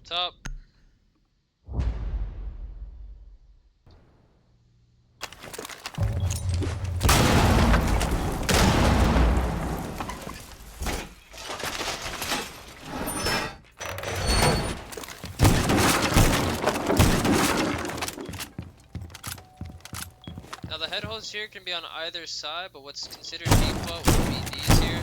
top. Now the head holes here can be on either side, but what's considered default would be these here.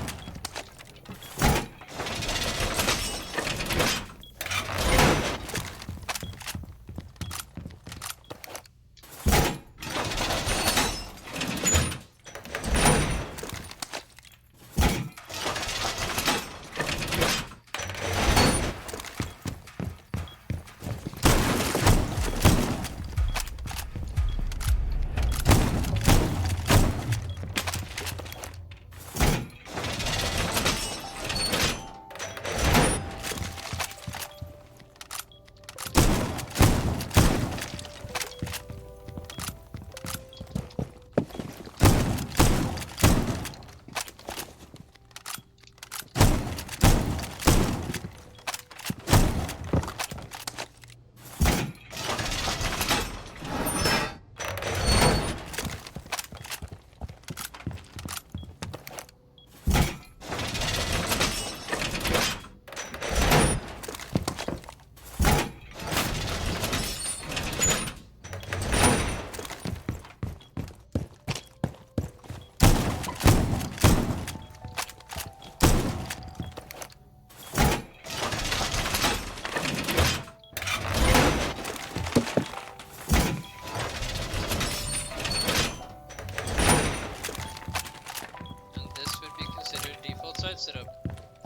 Site setup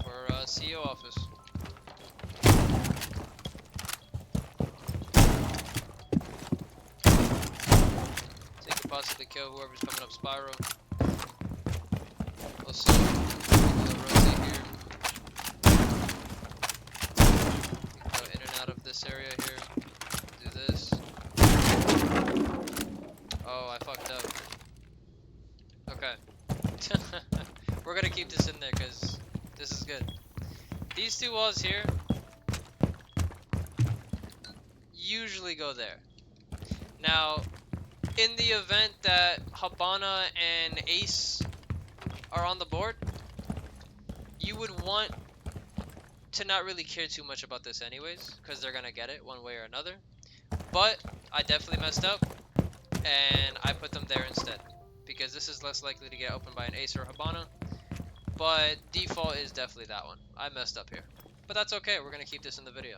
for CEO office. So you can possibly kill whoever's coming up spiral. Also, rotate here. You can go in and out of this area here. Do this. Oh, I fucked up. Okay. We're gonna keep this in there because this is good. These two walls here usually go there. Now, in the event that Habana and Ace are on the board, you would want to not really care too much about this anyways, because they're gonna get it one way or another. But I definitely messed up, and I put them there instead, because this is less likely to get opened by an Ace or Habana. But default is definitely that one. I messed up here. But that's okay, we're gonna keep this in the video.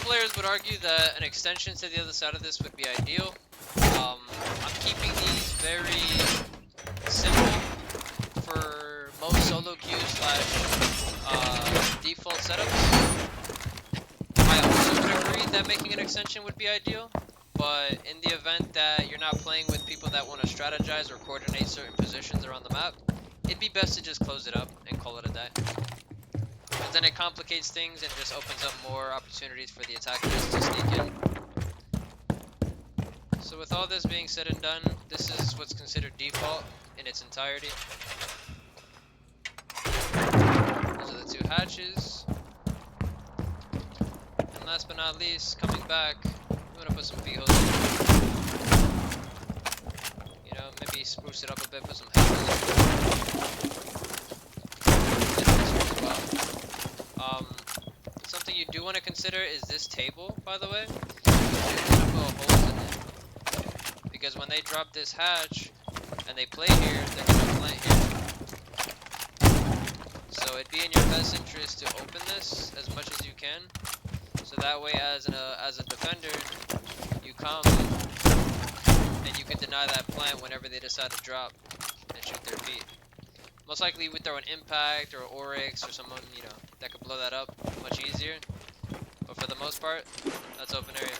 Players would argue that an extension to the other side of this would be ideal. I'm keeping these very simple for most solo queues / default setups. I also would agree that making an extension would be ideal, but in the event that you're not playing with people that want to strategize or coordinate certain positions around the map, it'd be best to just close it up and call it a day. Because then it complicates things and just opens up more opportunities for the attackers to sneak in. So with all this being said and done, this is what's considered default in its entirety. hatches. And last but not least, coming back, we want to put some V-holes. You know, maybe spruce it up a bit, put some headers. Something you do want to consider is this table, by the way. You're gonna put holes in it. Because when they drop this hatch and they play here, they're gonna plant here. So it'd be in your best interest to open this as much as you can. So that way, as a defender, you come and you can deny that plant whenever they decide to drop and shoot their feet. Most likely you would throw an impact or Oryx or someone, you know, that could blow that up much easier. But for the most part, that's open area.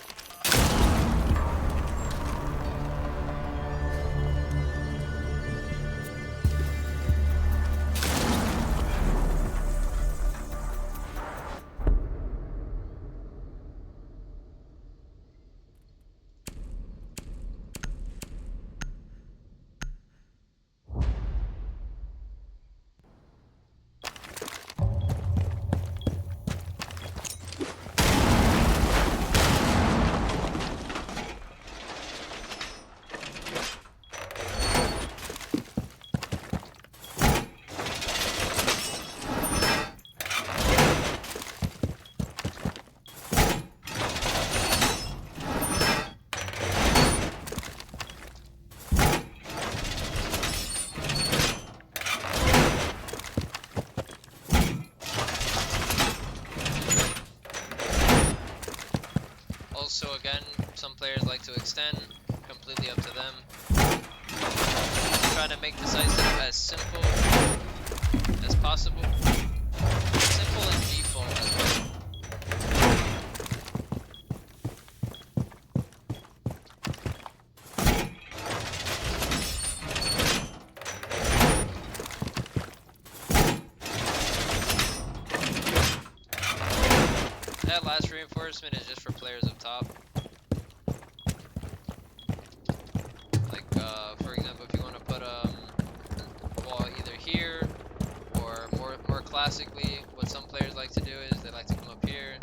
Also, again, some players like to extend, completely up to them. Trying to make decisive as simple as possible. Simple and default as well. That last reinforcement is just for players up top. Like, for example, if you want to put a wall either here or more classically, what some players like to do is they like to come up here.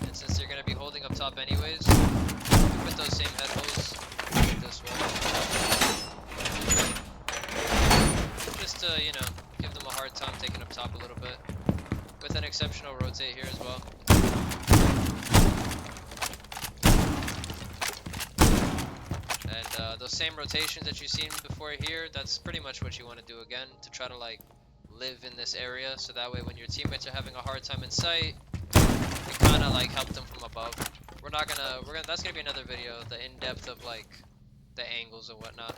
And since you're going to be holding up top anyways, you put those same head holes like this wall. Just to, you know, give them a hard time taking up top a little bit. With an exceptional rotate here as well. And those same rotations that you've seen before here, that's pretty much what you want to do again, to try to like live in this area, so that way when your teammates are having a hard time in sight, you kind of like help them from above. That's gonna be another video, the in-depth of like the angles and whatnot.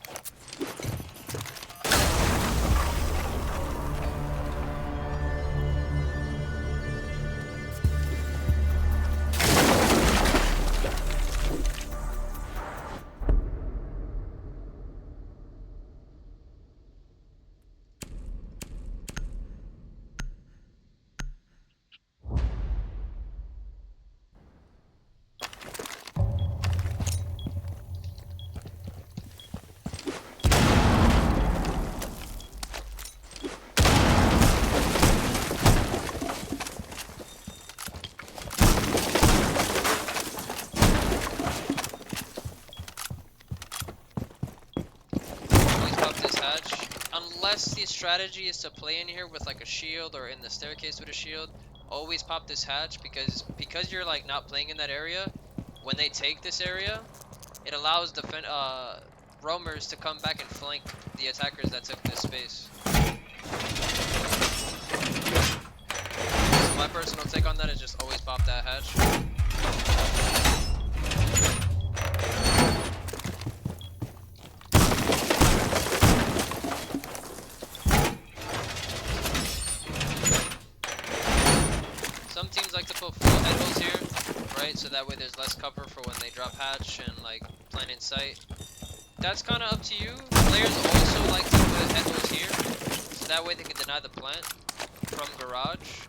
Unless the strategy is to play in here with like a shield or in the staircase with a shield, always pop this hatch because you're like not playing in that area. When they take this area, it allows roamers to come back and flank the attackers that took this space. So my personal take on that is just always pop that hatch. Some teams like to put full head holes here, right? So that way there's less cover for when they drop hatch and like plant in sight. That's kind of up to you. Players also like to put head holes here, so that way they can deny the plant from garage.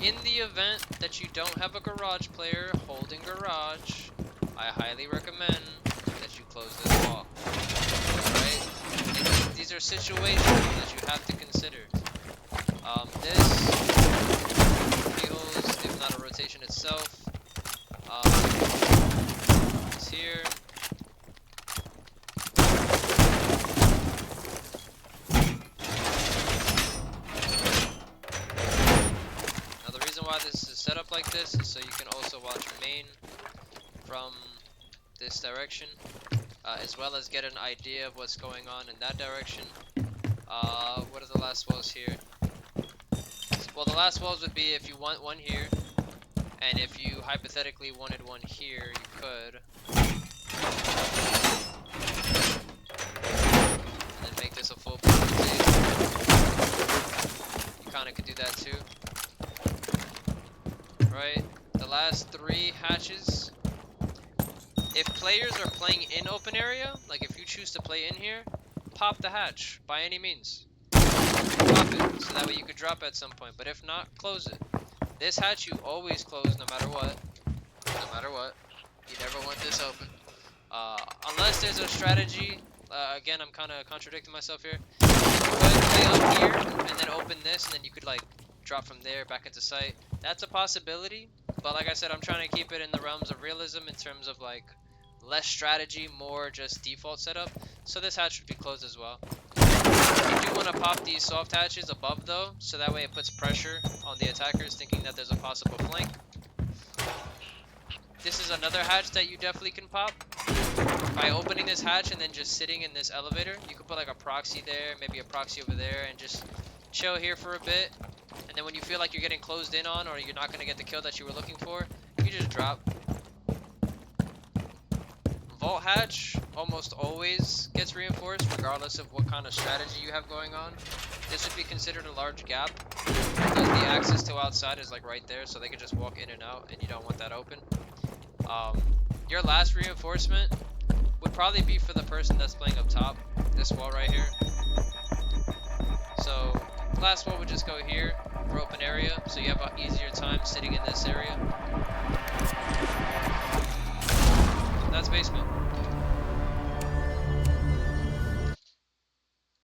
In the event that you don't have a garage player holding garage, I highly recommend that you close this wall. Right? These are situations that you have to consider. This why this is set up like this is so you can also watch main from this direction, as well as get an idea of what's going on in that direction. What are the last walls here? Well, the last walls would be if you want one here, and if you hypothetically wanted one here, you could. And then make this a full table. You kind of could do that too. Right? The last 3 hatches. If players are playing in open area, like if you choose to play in here, pop the hatch by any means. Pop it, so that way you could drop at some point. But if not, close it. This hatch you always close no matter what. No matter what. You never want this open. Unless there's a strategy. Again, I'm kind of contradicting myself here. You could play up here and then open this, and then you could like drop from there back into sight. That's a possibility. But like I said, I'm trying to keep it in the realms of realism in terms of like less strategy, more just default setup. So this hatch should be closed as well. You do want to pop these soft hatches above though, so that way it puts pressure on the attackers thinking that there's a possible flank. This is another hatch that you definitely can pop. By opening this hatch and then just sitting in this elevator, you could put like a proxy there, maybe a proxy over there, and just chill here for a bit. And then when you feel like you're getting closed in on, or you're not going to get the kill that you were looking for, you just drop. Vault hatch almost always gets reinforced regardless of what kind of strategy you have going on. This would be considered a large gap because the access to outside is like right there, so they can just walk in and out, and you don't want that open. Your last reinforcement would probably be for the person that's playing up top, this wall right here. So last wall would just go here for open area, so you have an easier time sitting in this area. That's basement.